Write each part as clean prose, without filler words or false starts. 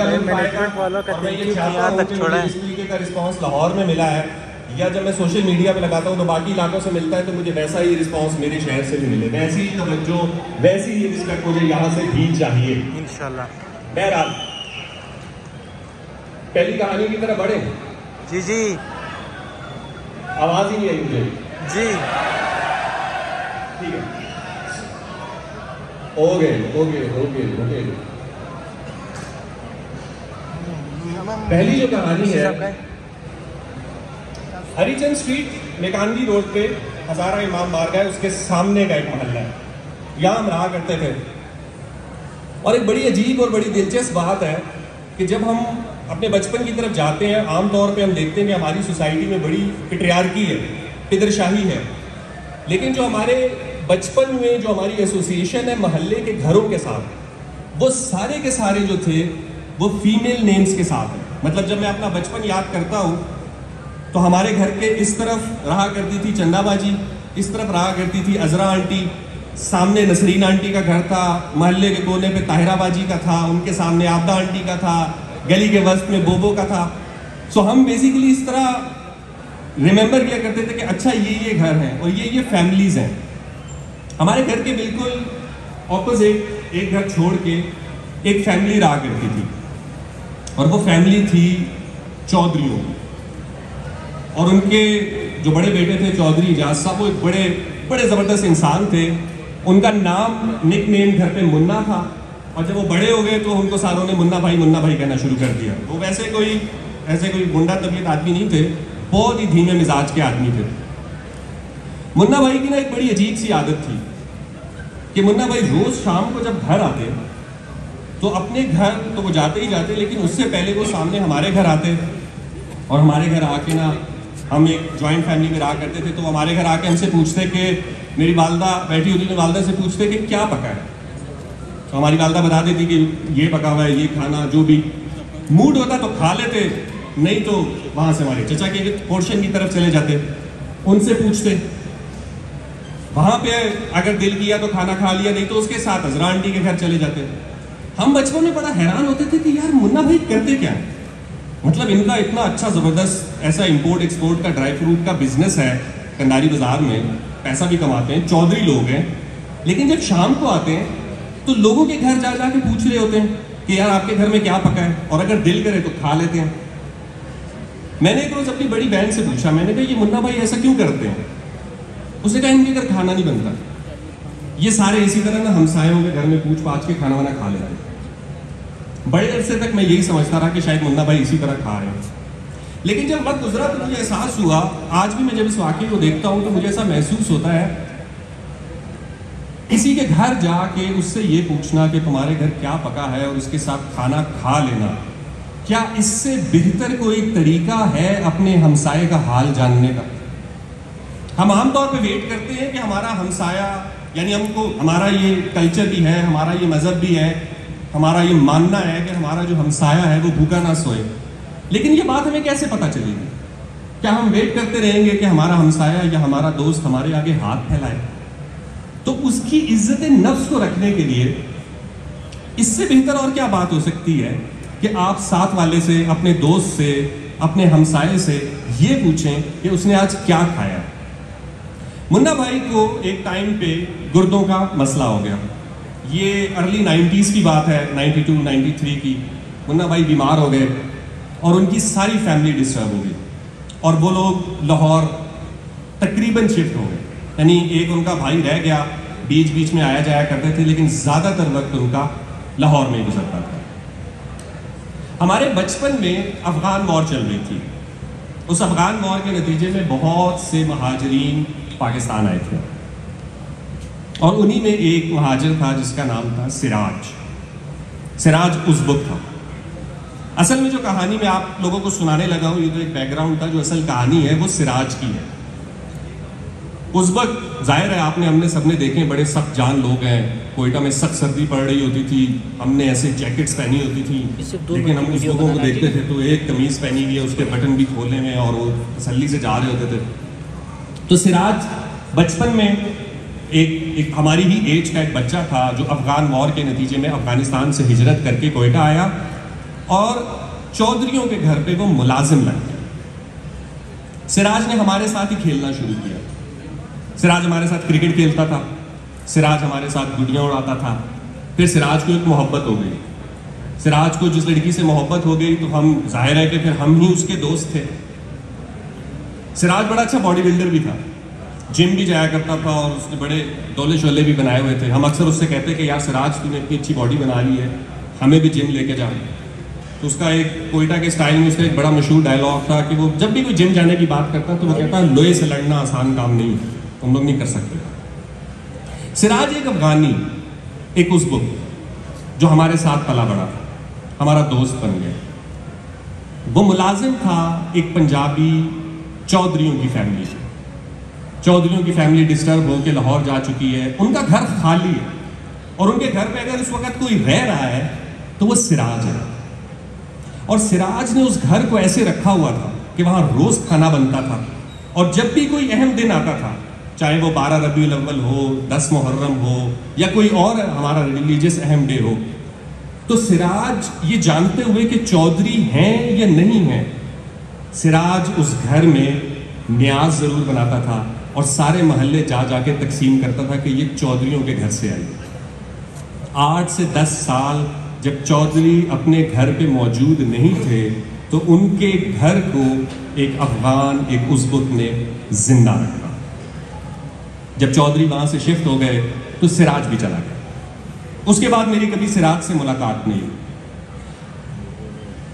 Management वालों का thank you यहाँ तक छोड़ा है। इस तरीके का रिस्पांस लाहौर में मिला है, या जब मैं सोशल मीडिया पे लगाता हूँ तो बाकी इलाकों से मिलता है, तो मुझे वैसा ही रिस्पांस मेरे शहर से भी मिले, वैसी ही तवज्जो, वैसी ही रिस्पेक्ट मुझे यहाँ से भी चाहिए इंशाल्लाह। बहरहाल पहली कहानी की तरफ बढ़े। जी जी, आवाज ही नहीं आई मुझे जी ठीक है, ओके ओके ओके ओके। पहली जो कहानी है, हरिचंद स्ट्रीट मेकानगी रोड पे हजारा इमाम बारगाह है, उसके सामने का एक मोहल्ला है, यहाँ हम रहा करते थे। और एक बड़ी अजीब और बड़ी दिलचस्प बात है कि जब हम अपने बचपन की तरफ जाते हैं, आमतौर पे हम देखते हैं कि हमारी सोसाइटी में बड़ी पेट्रियार्की है, पिदरशाही है, लेकिन जो हमारे बचपन में जो हमारी एसोसिएशन है मोहल्ले के घरों के साथ, वो सारे के सारे जो थे वो फीमेल नेम्स के साथ है। मतलब जब मैं अपना बचपन याद करता हूँ तो हमारे घर के इस तरफ रहा करती थी चंदा बाजी, इस तरफ रहा करती थी अजरा आंटी, सामने नसरीन आंटी का घर था, मोहल्ले के कोने पे ताहिरा बाजी का था, उनके सामने आबदा आंटी का था, गली के वस्त में बोबो का था। सो हम बेसिकली इस तरह रिमेंबर किया करते थे कि अच्छा ये घर है और ये फैमिलीज हैं। हमारे घर के बिल्कुल ऑपोजिट एक घर छोड़ के एक फैमिली रहा करती थी, और वो फैमिली थी चौधरियों की। और उनके जो बड़े बेटे थे चौधरी इजाज साहब, वो एक बड़े बड़े ज़बरदस्त इंसान थे। उनका नाम निक नेम घर पे मुन्ना था, और जब वो बड़े हो गए तो उनको सारों ने मुन्ना भाई कहना शुरू कर दिया। वो ऐसे कोई गुंडा तबीयत आदमी नहीं थे, बहुत ही धीमे मिजाज के आदमी थे। मुन्ना भाई की ना एक बड़ी अजीब सी आदत थी कि मुन्ना भाई रोज शाम को जब घर आते तो अपने घर तो वो जाते ही जाते, लेकिन उससे पहले वो सामने हमारे घर आते, और हमारे घर आके ना, हम एक जॉइंट फैमिली में रहा करते थे, तो हमारे घर आके हमसे पूछते कि मेरी वालदा बैठी होती थी, वालदा से पूछते कि क्या पका है, तो हमारी वालदा बता देती कि ये पका हुआ है, ये खाना, जो भी मूड होता तो खा लेते, नहीं तो वहाँ से हमारे चचा के पोर्शन की तरफ चले जाते, उनसे पूछते। वहाँ पे अगर दिल किया तो खाना खा लिया, नहीं तो उसके साथ अजरा आंटी के घर चले जाते। हम बचपन में बड़ा हैरान होते थे कि यार मुन्ना भाई करते क्या है, मतलब इनका इतना अच्छा ज़बरदस्त ऐसा इंपोर्ट एक्सपोर्ट का ड्राई फ्रूट का बिजनेस है कंडारी बाजार में, पैसा भी कमाते हैं, चौधरी लोग हैं, लेकिन जब शाम को आते हैं तो लोगों के घर जा के पूछ रहे होते हैं कि यार आपके घर में क्या पका है, और अगर दिल करे तो खा लेते हैं। मैंने एक रोज़ अपनी बड़ी बहन से पूछा, मैंने कहा ये मुन्ना भाई ऐसा क्यों करते हैं? उसने कहा इनके घर खाना नहीं बनता, ये सारे इसी तरह ना हमसायों के घर में पूछ पाछ के खाना वाना खा लेते हैं। बड़े अरसे तक मैं यही समझता रहा कि शायद मुन्ना भाई इसी तरह खा रहे हैं, लेकिन जब वक्त गुजरा तो मुझे एहसास हुआ, आज भी मैं जब इस वाक़े को देखता हूँ तो मुझे ऐसा महसूस होता है, किसी के घर जाके उससे ये पूछना कि तुम्हारे घर क्या पका है और उसके साथ खाना खा लेना, क्या इससे बेहतर कोई तरीका है अपने हमसाये का हाल जानने का? हम आमतौर पे वेट करते हैं कि हमारा हमसाया, यानी हमको, हमारा ये कल्चर भी है, हमारा ये मज़हब भी है, हमारा ये मानना है कि हमारा जो हमसाया है वो भूखा ना सोए, लेकिन ये बात हमें कैसे पता चलेगी? क्या हम वेट करते रहेंगे कि हमारा हमसाया या हमारा दोस्त हमारे आगे हाथ फैलाए? तो उसकी इज्जत नफ्स को रखने के लिए इससे बेहतर और क्या बात हो सकती है कि आप साथ वाले से, अपने दोस्त से, अपने हमसाये से ये पूछें कि उसने आज क्या खाया। मुन्ना भाई को एक टाइम पे गुर्दों का मसला हो गया, ये अर्ली 90s की बात है, 92 93 की। मुन्ना भाई बीमार हो गए और उनकी सारी फैमिली डिस्टर्ब हो गई, और वो लोग लाहौर तकरीबन शिफ्ट हो गए, यानी एक उनका भाई रह गया, बीच बीच में आया जाया करते थे, लेकिन ज़्यादातर वक्त उनका लाहौर में गुजरता था। हमारे बचपन में अफ़गान वॉर चल रही थी, उस अफ़गान वॉर के नतीजे में बहुत से महाजरीन पाकिस्तान आए थे, और उन्हीं में एक महाजिर था जिसका नाम था सिराज उज़्बक था। असल में जो कहानी मैं आप लोगों को सुनाने लगा हूँ, ये तो एक बैकग्राउंड था, जो असल कहानी है वो सिराज की है। उज़्बक जाहिर है आपने, हमने सबने देखे, बड़े सख्त जान लोग हैं। कोयटा में सख्त सर्दी पड़ रही होती थी, हमने ऐसे जैकेट्स पहनी होती थी, लेकिन हम उज़्बकों को देखते थे तो एक कमीज़ पहनी हुई है, उसके बटन भी खोले हुए, और वो तसल्ली से जा रहे होते थे। तो सिराज बचपन में एक हमारी ही एज का एक बच्चा था जो अफ़गान वॉर के नतीजे में अफ़गानिस्तान से हिजरत करके कोयटा आया, और चौधरियों के घर पे वो मुलाजिम लग गया। सिराज ने हमारे साथ ही खेलना शुरू किया। सिराज हमारे साथ क्रिकेट खेलता था, सिराज हमारे साथ गुड़ियाँ उड़ाता था। फिर सिराज को एक मोहब्बत हो गई। सिराज को जिस लड़की से मोहब्बत हो गई तो हम जाहिर है कि फिर हम ही उसके दोस्त थे। सिराज बड़ा अच्छा बॉडी बिल्डर भी था, जिम भी जाया करता था और उसने बड़े डोले शोले भी बनाए हुए थे। हम अक्सर उससे कहते कि यार सिराज तूने इतनी अच्छी बॉडी बना ली है, हमें भी जिम लेके जा। तो उसका एक कोयटा के स्टाइल में उसका एक बड़ा मशहूर डायलॉग था कि वो जब भी कोई जिम जाने की बात करता तो वो कहता लोहे से लड़ना आसान काम नहीं है, तुम लोग नहीं कर सकते। सिराज एक अफगानी, एक उज़्बेक जो हमारे साथ पला बड़ा था, हमारा दोस्त बन गया। वो मुलाजिम था एक पंजाबी चौधरियों की फैमिली से। चौधरियों की फैमिली डिस्टर्ब होकर लाहौर जा चुकी है, उनका घर खाली है और उनके घर पे अगर उस वक्त कोई रह रहा है तो वो सिराज है। और सिराज ने उस घर को ऐसे रखा हुआ था कि वहां रोज खाना बनता था और जब भी कोई अहम दिन आता था, चाहे वो 12 रबीउल अव्वल हो, 10 मुहर्रम हो या कोई और हमारा रिलीजियस अहम डे हो, तो सिराज ये जानते हुए कि चौधरी हैं या नहीं हैं, सिराज उस घर में न्याज जरूर बनाता था और सारे मोहल्ले जा जाके तकसीम करता था कि ये चौधरियों के घर से आई। 8 से 10 साल जब चौधरी अपने घर पे मौजूद नहीं थे तो उनके घर को एक अफगान, एक उज़्बेक ने जिंदा रखा। जब चौधरी वहां से शिफ्ट हो गए तो सिराज भी चला गया। उसके बाद मेरी कभी सिराज से मुलाकात नहीं हुई।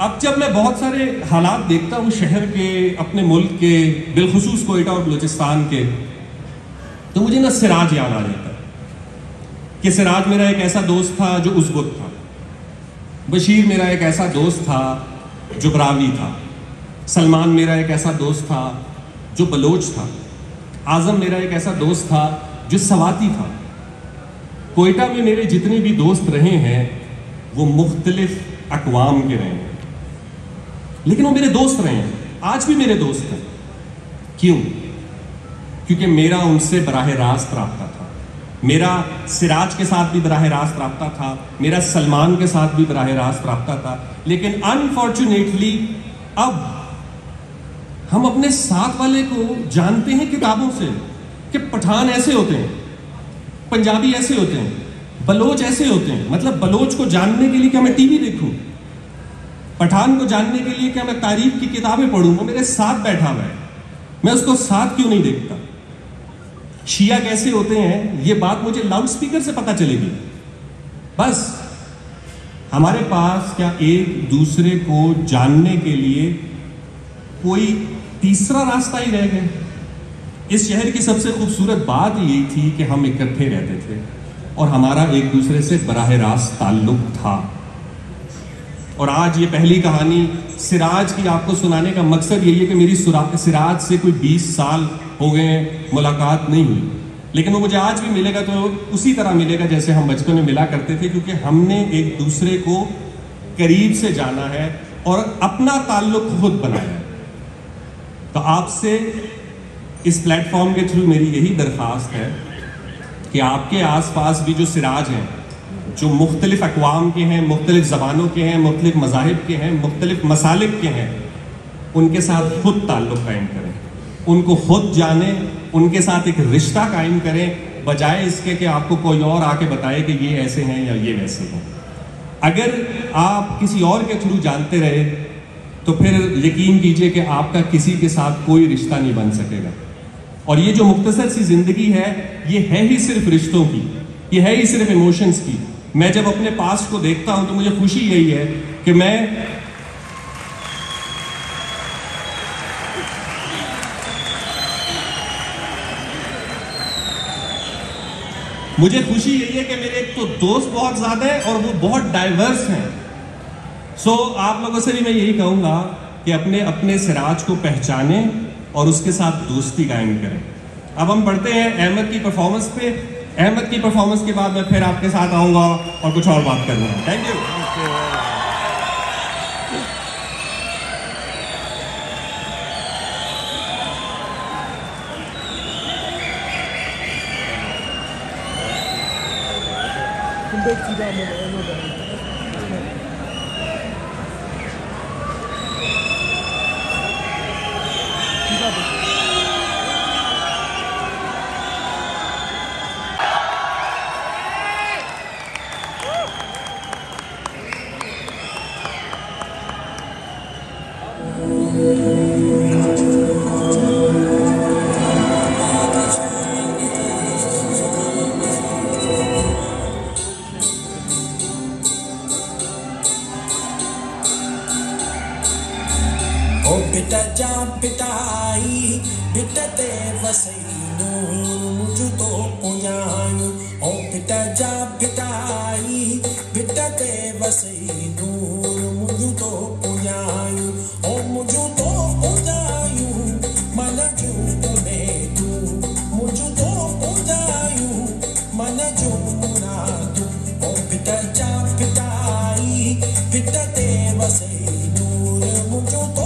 अब जब मैं बहुत सारे हालात देखता हूँ शहर के, अपने मुल्क के, बिलखुसूस कोयटा और बलूचिस्तान के, तो मुझे ना सिराज याद आ जाता है कि सिराज मेरा एक ऐसा दोस्त था जो उज़्बेक था, बशीर मेरा एक ऐसा दोस्त था जो बरावी था, सलमान मेरा एक ऐसा दोस्त था जो बलोच था, आज़म मेरा एक ऐसा दोस्त था जो सवाती था। कोयटा में मेरे जितने भी दोस्त रहे हैं वो मुख्तलिफ अक़वाम के रहे हैं, लेकिन वो मेरे दोस्त रहे हैं, आज भी मेरे दोस्त हैं। क्यों? क्योंकि मेरा उनसे बराह रास्त राब्ता था। मेरा सिराज के साथ भी बराह रास्त राब्ता था, मेरा सलमान के साथ भी बराह रास्त राब्ता था। लेकिन अनफॉर्चुनेटली अब हम अपने साथ वाले को जानते हैं किताबों से कि पठान ऐसे होते हैं, पंजाबी ऐसे होते हैं, बलोच ऐसे होते हैं। मतलब बलोच को जानने के लिए क्या मैं टीवी देखूं? पठान को जानने के लिए क्या मैं तारीख की किताबें पढ़ूं? वो मेरे साथ बैठा हुआ है, मैं उसको साथ क्यों नहीं देखता? शिया कैसे होते हैं ये बात मुझे लाउड स्पीकर से पता चलेगी। बस हमारे पास क्या एक दूसरे को जानने के लिए कोई तीसरा रास्ता ही रह गया? इस शहर की सबसे खूबसूरत बात यही थी कि हम इकट्ठे रहते थे और हमारा एक दूसरे से बराह रास्त ताल्लुक था। और आज ये पहली कहानी सिराज की आपको सुनाने का मकसद यही है कि मेरी सिराज से कोई 20 साल हो गए मुलाकात नहीं हुई, लेकिन वो मुझे आज भी मिलेगा तो उसी तरह मिलेगा जैसे हम बचपन में मिला करते थे, क्योंकि हमने एक दूसरे को करीब से जाना है और अपना ताल्लुक खुद बनाया है। तो आपसे इस प्लेटफॉर्म के थ्रू मेरी यही दरख्वास्त है कि आपके आसपास भी जो सिराज हैं, जो मुख्तलिफ अक़वाम के हैं, मुख्तलिफ ज़बानों के हैं, मुख्तलिफ मज़ाहिब के हैं, मुख्तलिफ मसालिक के हैं, उनके साथ खुद ताल्लुक़ कायम करें, उनको खुद जानें, उनके साथ एक रिश्ता कायम करें, बजाय इसके कि आपको कोई और आके बताए कि ये ऐसे हैं या ये वैसे हैं। अगर आप किसी और के थ्रू जानते रहे तो फिर यकीन कीजिए कि आपका किसी के साथ कोई रिश्ता नहीं बन सकेगा। और ये जो मुख्तसर सी ज़िंदगी है, ये है ही सिर्फ रिश्तों की, ये है ही सिर्फ इमोशंस की। मैं जब अपने पास्ट को देखता हूं तो मुझे खुशी यही है कि मुझे खुशी यही है कि मेरे एक तो दोस्त बहुत ज़्यादा है और वो बहुत डाइवर्स हैं। सो आप लोगों से भी मैं यही कहूँगा कि अपने अपने सिराज को पहचानें और उसके साथ दोस्ती कायम करें। अब हम बढ़ते हैं अहमद की परफॉर्मेंस पे। अहमद की परफॉर्मेंस के बाद मैं फिर आपके साथ आऊँगा और कुछ और बात करूँगा। Thank you. बेटा जा पिटाई बेटा ते वसई नूर मुझ तो पुजायूं ओ बेटा जा पिटाई बेटा ते वसई नूर मुझ तो पुजायूं ओ मुझ तो पुजायूं मन जो में तू मुझ तो पुजायूं मन जो मुरादू ओ बेटा जा पिटाई बेटा ते वसई नूर मुझ तो